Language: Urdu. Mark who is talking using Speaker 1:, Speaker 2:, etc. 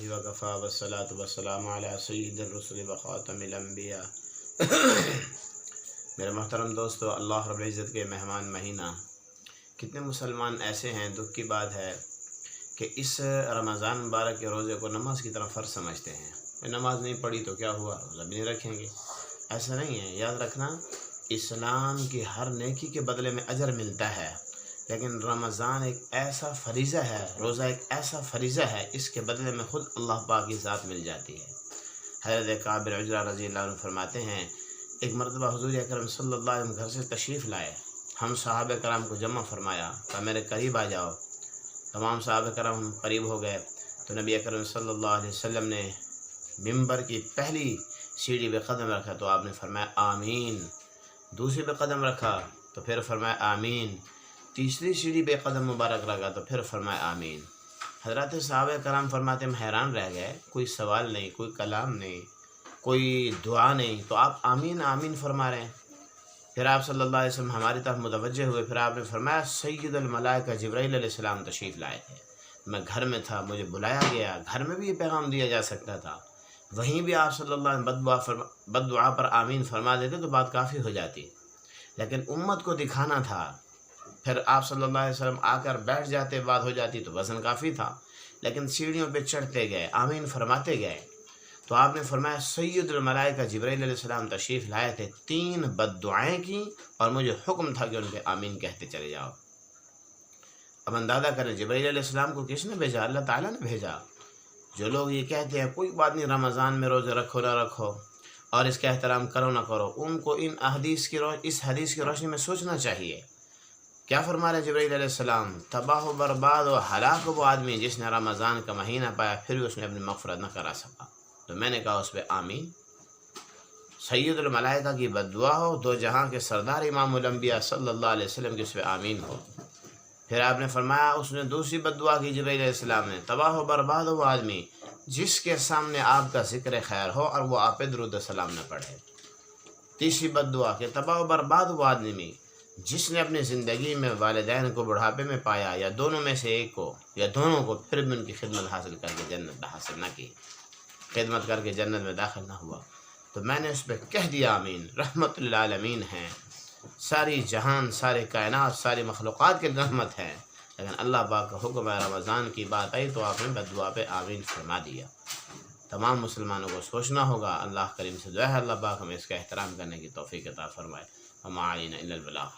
Speaker 1: وکفا والصلاۃ والسلام علی سید الرسل وخاتم الانبیاء۔ میرے محترم دوستو، اللہ رب العزت کے مہمان مہینہ، کتنے مسلمان ایسے ہیں، دکھ کی بات ہے کہ اس رمضان مبارک کے روزے کو نماز کی طرف فرض سمجھتے ہیں۔ نماز نہیں پڑھی تو کیا ہوا، روزہ بھی نہیں رکھیں گے۔ ایسا نہیں ہے، یاد رکھنا، اسلام کی ہر نیکی کے بدلے میں اجر ملتا ہے، لیکن رمضان ایک ایسا فریضہ ہے، روزہ ایک ایسا فریضہ ہے، اس کے بدلے میں خود اللہ پاک کی ذات مل جاتی ہے۔ حضرت کعب بن عجرہ رضی اللہ عنہ فرماتے ہیں، ایک مرتبہ حضور اکرم صلی اللہ علیہ وسلم گھر سے تشریف لائے، ہم صحابہ کرام کو جمع فرمایا، کہا میرے قریب آ جاؤ۔ تمام صحابہ کرام قریب ہو گئے تو نبی اکرم صلی اللہ علیہ وسلم نے ممبر کی پہلی سیڑھی پہ قدم رکھا تو آپ نے فرمایا آمین، دوسری پہ قدم رکھا تو پھر فرمایا آمین، تیسری سیڑھی پہ قدم مبارک رکھا تو پھر فرمایا آمین۔ حضرات صحابہ کرام فرماتے ہم حیران رہ گئے، کوئی سوال نہیں، کوئی کلام نہیں، کوئی دعا نہیں، تو آپ آمین آمین فرما رہے ہیں۔ پھر آپ صلی اللہ علیہ وسلم ہماری طرف متوجہ ہوئے، پھر آپ نے فرمایا سید الملائکہ جبرائیل علیہ السلام تشریف لائے تھے، میں گھر میں تھا، مجھے بلایا گیا، گھر میں بھی یہ پیغام دیا جا سکتا تھا، وہیں بھی آپ صلی اللہ علیہ وسلم بد دعا پر آمین فرما دیتے تو بات کافی ہو جاتی، لیکن امت کو دکھانا تھا۔ پھر آپ صلی اللہ علیہ وسلم آ کر بیٹھ جاتے، بات ہو جاتی تو وزن کافی تھا، لیکن سیڑھیوں پہ چڑھتے گئے، آمین فرماتے گئے، تو آپ نے فرمایا سید الملائکہ جبرائیل علیہ السلام تشریف لائے تھے، 3 بد دعائیں کی اور مجھے حکم تھا کہ ان پہ آمین کہتے چلے جاؤ۔ اب اندازہ کریں جبرائیل علیہ السلام کو کس نے بھیجا؟ اللہ تعالیٰ نے بھیجا۔ جو لوگ یہ کہتے ہیں کوئی بات نہیں، رمضان میں روزے رکھو نہ رکھو اور اس کا احترام کرو نہ کرو، ان کو اس حدیث کی روشنی میں سوچنا چاہیے۔ کیا فرما رہے جبرائیل علیہ السلام؟ تباہ و برباد و ہلاک وہ آدمی جس نے رمضان کا مہینہ پایا پھر بھی اس نے اپنی مغفرت نہ کرا سکا۔ تو میں نے کہا اس پہ آمین۔ سید الملائکہ کی بد دعا ہو، دو جہاں کے سردار امام الانبیاء صلی اللہ علیہ وسلم کی اس پہ آمین ہو۔ پھر آپ نے فرمایا اس نے دوسری بد دعا کی جبرائیل علیہ السلام نے، تباہ و برباد وہ آدمی جس کے سامنے آپ کا ذکر خیر ہو اور وہ آپ پہ درود و سلام نہ پڑھے۔ تیسری بد دعا کہ تباہ و برباد وہ آدمی جس نے اپنی زندگی میں والدین کو بڑھاپے میں پایا یا دونوں میں سے ایک کو یا دونوں کو، پھر بھی ان کی خدمت حاصل کر کے جنت حاصل نہ کی، خدمت کر کے جنت میں داخل نہ ہوا۔ تو میں نے اس پہ کہہ دیا آمین۔ رحمت للعالمین ہیں، ساری جہان، سارے کائنات، ساری مخلوقات کی رحمت ہے، لیکن اللہ پاک کا حکم ہے، رمضان کی بات آئی تو آپ نے بد دعا پہ آمین فرما دیا۔ تمام مسلمانوں کو سوچنا ہوگا۔ اللہ کریم سے دعا ہے اللہ پاک ہمیں اس کا احترام کرنے کی توفیق عطا فرمائے۔ وما علینا الا البلاغ۔